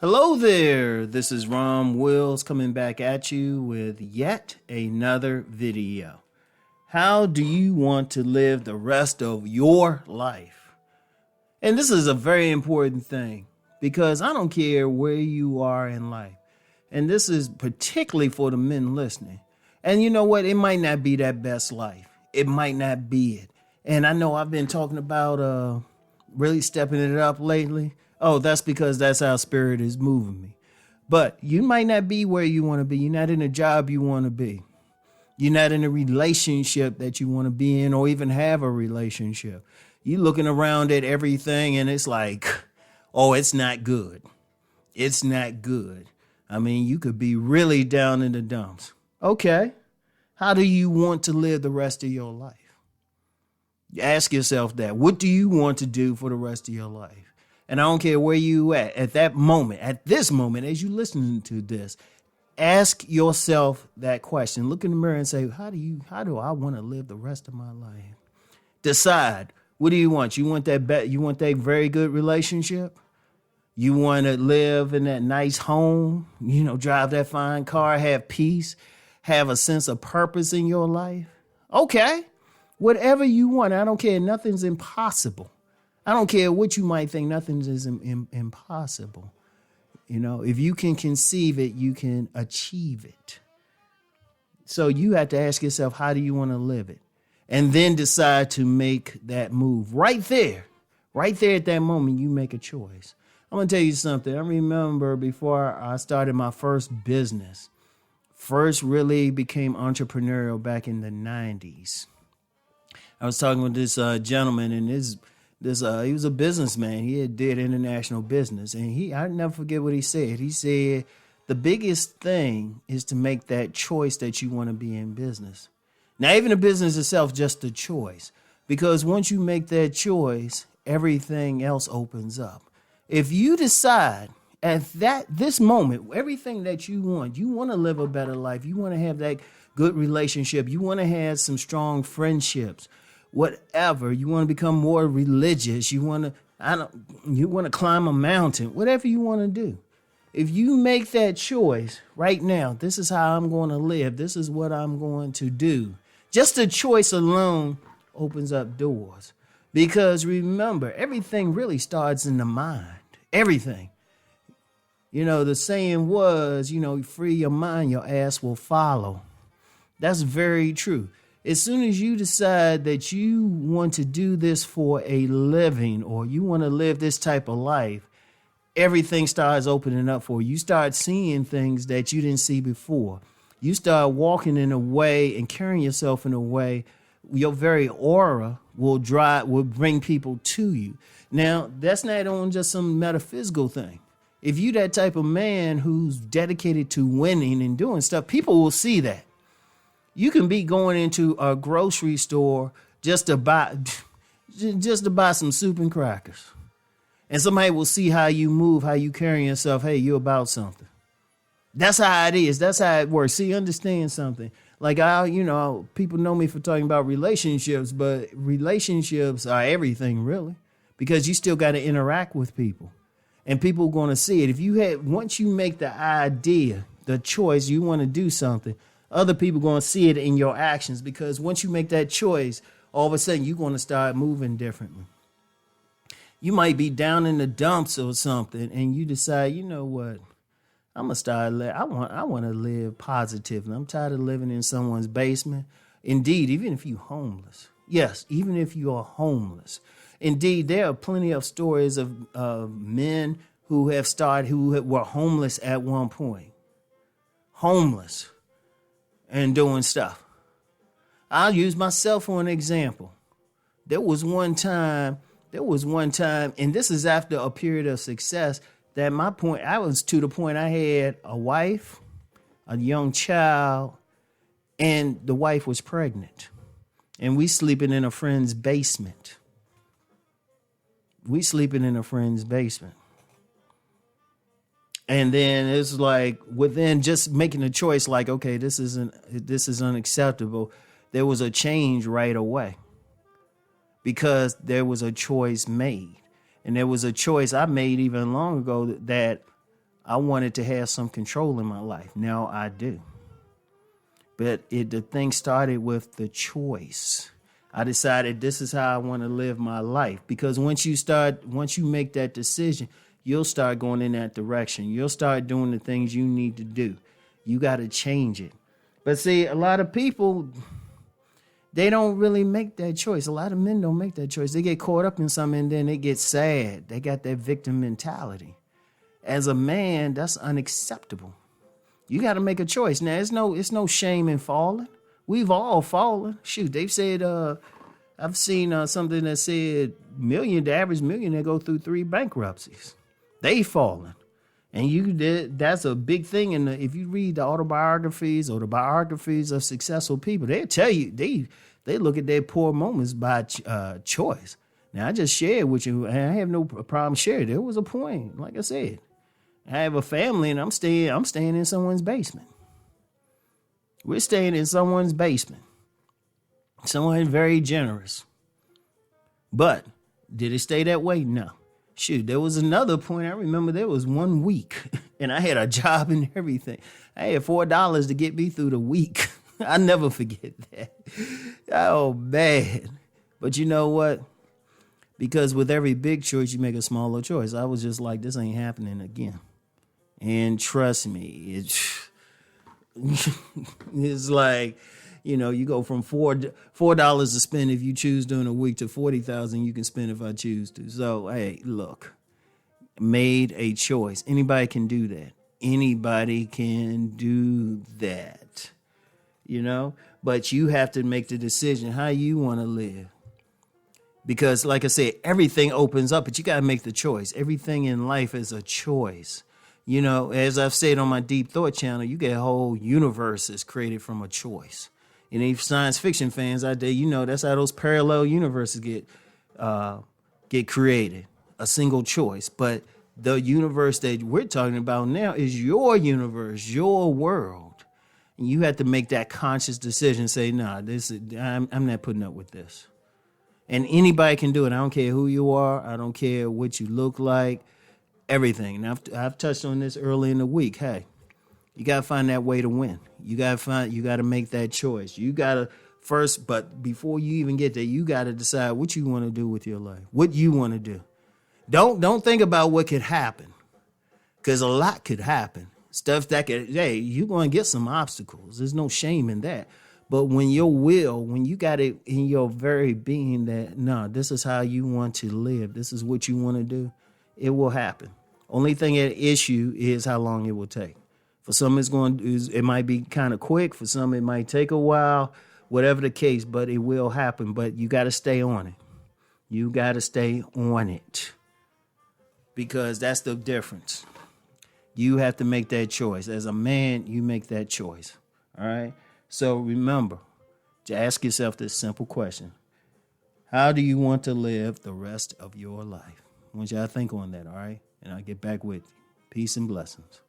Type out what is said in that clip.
Hello there, this is Rom Wills coming back at you with yet another video. How do you want to live the rest of your life? And this is a very important thing because I don't care where you are in life. And this is particularly for the men listening. And you know what? It might not be that best life. It might not be it. And I know I've been talking about really stepping it up lately. Oh, that's because that's how spirit is moving me. But you might not be where you want to be. You're not in a job you want to be. You're not in a relationship that you want to be in or even have a relationship. You're looking around at everything and it's like, oh, it's not good. It's not good. I mean, you could be really down in the dumps. Okay. How do you want to live the rest of your life? Ask yourself that. What do you want to do for the rest of your life? And I don't care where you at that moment, at this moment, as you listening to this, ask yourself that question. Look in the mirror and say, how do I want to live the rest of my life? Decide. What do you want? You want that very good relationship? You want to live in that nice home, drive that fine car, have peace, have a sense of purpose in your life? Okay. Whatever you want. I don't care. Nothing's impossible. I don't care what you might think. Nothing is impossible. If you can conceive it, you can achieve it. So you have to ask yourself, how do you want to live it? And then decide to make that move. Right there at that moment, you make a choice. I'm going to tell you something. I remember before I started my first business, first really became entrepreneurial back in the 90s. I was talking with this gentleman, and he was a businessman. He did international business. And I'll never forget what he said. He said, the biggest thing is to make that choice that you want to be in business. Now, even the business itself, just a choice. Because once you make that choice, everything else opens up. If you decide at this moment, everything that you want to live a better life. You want to have that good relationship. You want to have some strong friendships. Whatever, you want to become more religious, you want to climb a mountain, whatever you want to do. If you make that choice right now, this is how I'm going to live. This is what I'm going to do. Just the choice alone opens up doors. Because remember, everything really starts in the mind. Everything. The saying was, free your mind, your ass will follow. That's very true. As soon as you decide that you want to do this for a living or you want to live this type of life, everything starts opening up for you. You start seeing things that you didn't see before. You start walking in a way and carrying yourself in a way, your very aura will bring people to you. Now, that's not on just some metaphysical thing. If you that type of man who's dedicated to winning and doing stuff, people will see that. You can be going into a grocery store just to buy some soup and crackers. And somebody will see how you move, how you carry yourself. Hey, you're about something. That's how it is. That's how it works. See, understand something. Like people know me for talking about relationships, but relationships are everything really, because you still got to interact with people and people are going to see it. Once you make the idea, the choice, you want to do something, other people are going to see it in your actions, because once you make that choice, all of a sudden you're going to start moving differently. You might be down in the dumps or something, and you decide, you know what, I'm gonna start. I want to live positively. I'm tired of living in someone's basement. Indeed, even if you're homeless, yes, even if you are homeless, indeed, there are plenty of stories of men who were homeless at one point, homeless. And doing stuff. I'll use myself for an example. There was one time, and this is after a period of success, that I was to the point I had a wife, a young child, and the wife was pregnant. And we sleeping in a friend's basement. And then it's like within just making a choice, like, okay, this is unacceptable. There was a change right away because there was a choice made. And there was a choice I made even long ago that I wanted to have some control in my life. Now I do. But the thing started with the choice. I decided this is how I want to live my life. Because once you make that decision, you'll start going in that direction. You'll start doing the things you need to do. You got to change it. But see, a lot of people, they don't really make that choice. A lot of men don't make that choice. They get caught up in something and then they get sad. They got that victim mentality. As a man, that's unacceptable. You got to make a choice. Now, it's no shame in falling. We've all fallen. Shoot, they've said, I've seen something that said the average millionaire go through 3 bankruptcies. They fallen. And that's a big thing. And if you read the autobiographies or the biographies of successful people, they'll tell you, they look at their poor moments by choice. Now, I just shared with you, and I have no problem sharing. There was a point, like I said. I have a family, and I'm staying in someone's basement. We're staying in someone's basement. Someone very generous. But did it stay that way? No. Shoot, there was another point. I remember there was 1 week, and I had a job and everything. I had $4 to get me through the week. I'll never forget that. Oh, man. But you know what? Because with every big choice, you make a smaller choice. I was just like, this ain't happening again. And trust me, it's like, you go from $4 to spend if you choose during a week to $40,000 you can spend if I choose to. So, hey, look, made a choice. Anybody can do that. Anybody can do that, but you have to make the decision how you want to live. Because like I said, everything opens up, but you got to make the choice. Everything in life is a choice. As I've said on my Deep Thought channel, you get whole universes created from a choice. And if science fiction fans out there, that's how those parallel universes get created. A single choice. But the universe that we're talking about now is your universe, your world. And you have to make that conscious decision. Say, nah, I'm not putting up with this. And anybody can do it. I don't care who you are. I don't care what you look like. Everything. And I've touched on this early in the week. Hey, you got to find that way to win. You got to make that choice. You got to first, but before you even get there, you got to decide what you want to do with your life. What you want to do. Don't think about what could happen. Because a lot could happen. Stuff that you're going to get some obstacles. There's no shame in that. But when you got it in your very being that, no, this is how you want to live. This is what you want to do. It will happen. Only thing at issue is how long it will take. For some, it might be kind of quick. For some, it might take a while. Whatever the case, but it will happen. But you got to stay on it. You got to stay on it. Because that's the difference. You have to make that choice. As a man, you make that choice. All right? So remember to ask yourself this simple question. How do you want to live the rest of your life? I want y'all to think on that, all right? And I'll get back with you. Peace and blessings.